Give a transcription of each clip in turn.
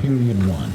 Period 1.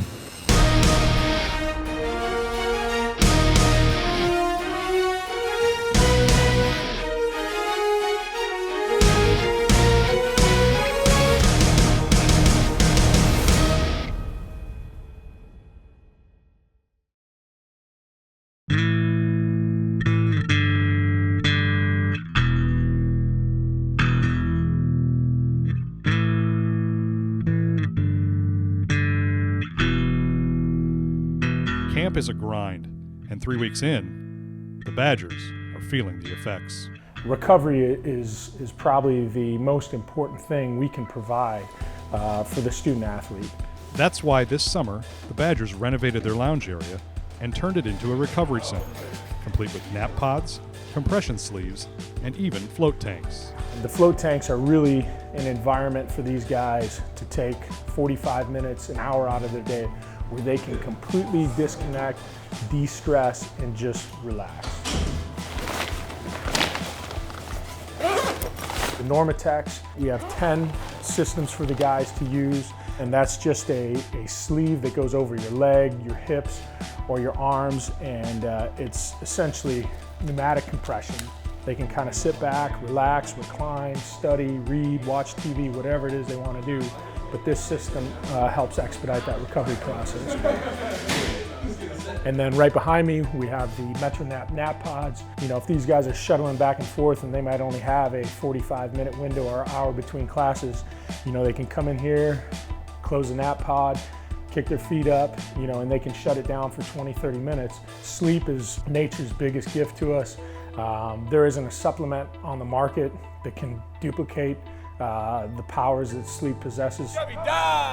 Camp is a grind, and 3 weeks in, the Badgers are feeling the effects. Recovery is probably the most important thing we can provide for the student athlete. That's why this summer, the Badgers renovated their lounge area and turned it into a recovery center, complete with nap pods, compression sleeves, and even float tanks. The float tanks are really an environment for these guys to take 45 minutes, an hour out of their day where they can completely disconnect, de-stress, and just relax. The Normatex, we have 10 systems for the guys to use, and that's just a sleeve that goes over your leg, your hips, or your arms, and it's essentially pneumatic compression. They can kind of sit back, relax, recline, study, read, watch TV, whatever it is they want to do. But this system helps expedite that recovery process. And then right behind me, we have the MetroNap nap pods. You know, if these guys are shuttling back and forth and they might only have a 45-minute window or hour between classes, you know, they can come in here, close the nap pod, kick their feet up, you know, and they can shut it down for 20, 30 minutes. Sleep is nature's biggest gift to us. There isn't a supplement on the market that can duplicate the powers that sleep possesses.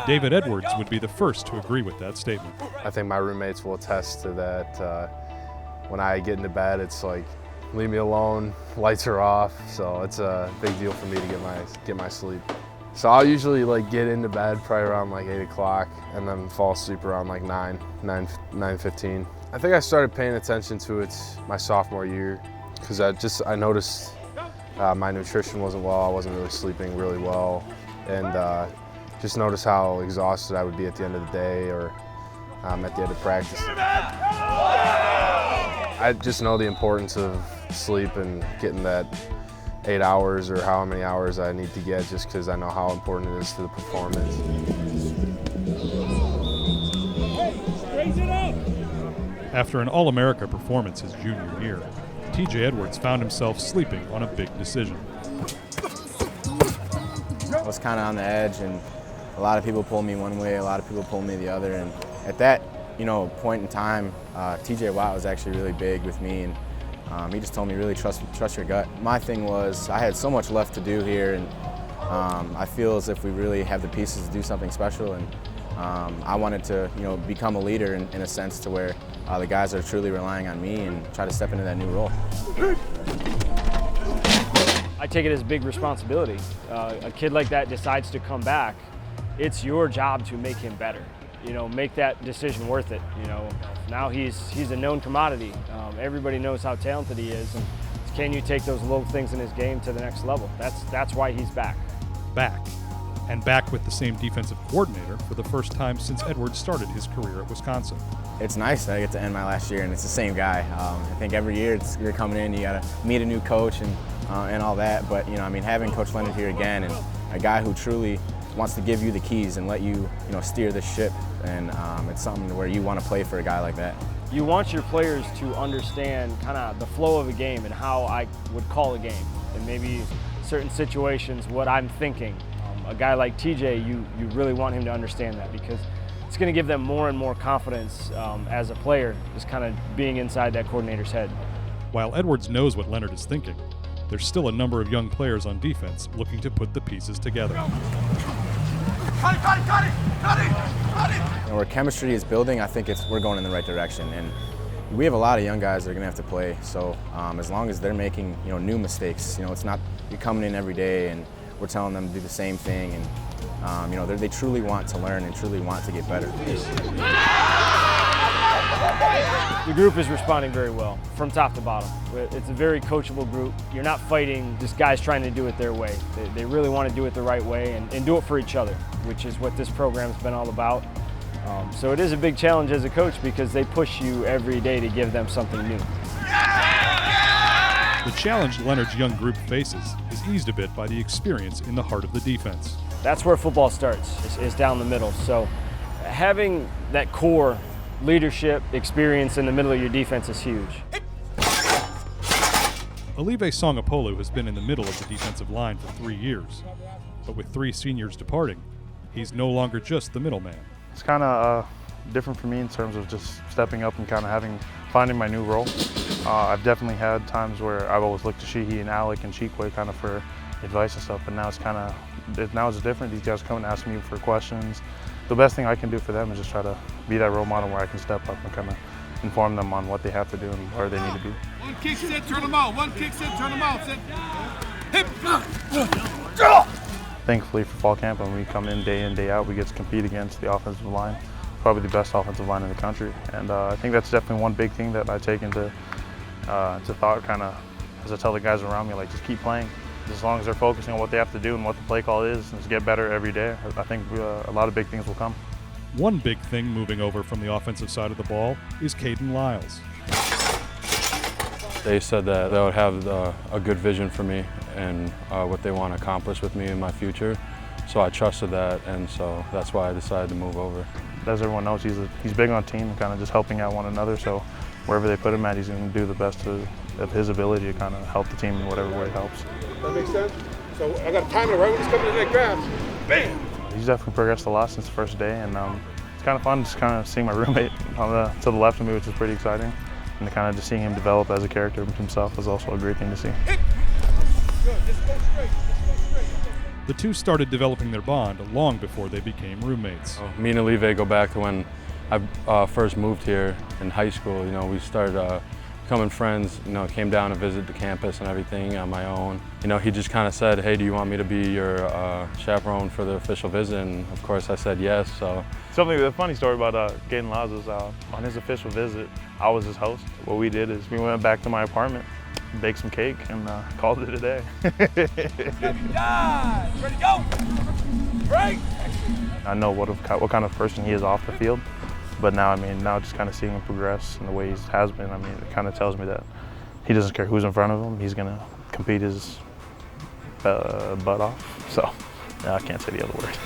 David Edwards would be the first to agree with that statement. I think my roommates will attest to that. When I get into bed, it's like, leave me alone, lights are off, so it's a big deal for me to get my sleep. So I'll usually get into bed probably around 8 o'clock and then fall asleep around 9:15. I think I started paying attention to it my sophomore year because I noticed my nutrition wasn't well, I wasn't really sleeping really well, and just noticed how exhausted I would be at the end of the day or at the end of practice. I just know the importance of sleep and getting that 8 hours or how many hours I need to get just because I know how important it is to the performance. After an All-America performance his junior year, TJ Edwards found himself sleeping on a big decision. I was kind of on the edge, and a lot of people pulled me one way, a lot of people pulled me the other, and at that, point in time, TJ Watt was actually really big with me, and he just told me really trust your gut. My thing was I had so much left to do here, and I feel as if we really have the pieces to do something special, and I wanted to, become a leader in a sense to where the guys are truly relying on me and try to step into that new role. I take it as a big responsibility. A kid like that decides to come back, it's your job to make him better. Make that decision worth it. Now he's a known commodity. Everybody knows how talented he is, and can you take those little things in his game to the next level? That's why he's back. And back with the same defensive coordinator for the first time since Edwards started his career at Wisconsin. It's nice that I get to end my last year and it's the same guy. I think every year you're coming in, you got to meet a new coach and all that. But having Coach Leonard here again and a guy who truly wants to give you the keys and let you steer the ship, and it's something where you want to play for a guy like that. You want your players to understand kind of the flow of a game and how I would call a game, and maybe certain situations what I'm thinking. A guy like TJ, you really want him to understand that because it's going to give them more and more confidence as a player, just kind of being inside that coordinator's head. While Edwards knows what Leonard is thinking, there's still a number of young players on defense looking to put the pieces together. Where chemistry is building, I think we're going in the right direction, and we have a lot of young guys that are going to have to play. So as long as they're making new mistakes, it's not you're coming in every day and we're telling them to do the same thing, and they truly want to learn and truly want to get better. The group is responding very well from top to bottom. It's a very coachable group. You're not fighting just guys trying to do it their way. They really want to do it the right way and do it for each other, which is what this program's been all about. So it is a big challenge as a coach because they push you every day to give them something new. The challenge Leonard's young group faces is eased a bit by the experience in the heart of the defense. That's where football starts, is down the middle. So having that core leadership experience in the middle of your defense is huge. Olive Song Apolo has been in the middle of the defensive line for 3 years, but with 3 seniors departing, he's no longer just the middleman. It's kind of different for me in terms of just stepping up and kind of finding my new role. I've definitely had times where I've always looked to Sheehy and Alec and Cheekway kind of for advice and stuff, but now it's different. These guys come and ask me for questions. The best thing I can do for them is just try to be that role model where I can step up and kind of inform them on what they have to do and where they need to be. One kick, set, turn them out. One kick, set, turn them out. Set. Hip. Thankfully for fall camp, when we come in, day out, we get to compete against the offensive line, probably the best offensive line in the country. And I think that's definitely one big thing that I take into thought, kind of, as I tell the guys around me, like, just keep playing. As long as they're focusing on what they have to do and what the play call is, and just get better every day, I think a lot of big things will come. One big thing moving over from the offensive side of the ball is Caden Lyles. They said that they would have a good vision for me and what they want to accomplish with me in my future. So I trusted that, and so that's why I decided to move over. As everyone knows, he's big on team and kind of just helping out one another. So wherever they put him at, he's going to do the best of his ability to kind of help the team in whatever way it helps. That makes sense? So I got to time it right when he's coming to that grab. Bam! He's definitely progressed a lot since the first day, and it's kind of fun just kind of seeing my roommate to the left of me, which is pretty exciting. And kind of just seeing him develop as a character himself is also a great thing to see. Good, just go straight. The two started developing their bond long before they became roommates. Me and Olive go back to when I first moved here in high school. You know, we started becoming friends. You know, came down to visit the campus and everything on my own. You know, he just kind of said, "Hey, do you want me to be your chaperone for the official visit?" And of course, I said yes. So. The funny story about Caden Lyles is on his official visit, I was his host. What we did is we went back to my apartment, baked some cake, and called it a day. Ready, go! Break! I know what kind of person he is off the field, but now just kind of seeing him progress in the way he has been, it kind of tells me that he doesn't care who's in front of him. He's going to compete his butt off. So, I can't say the other word.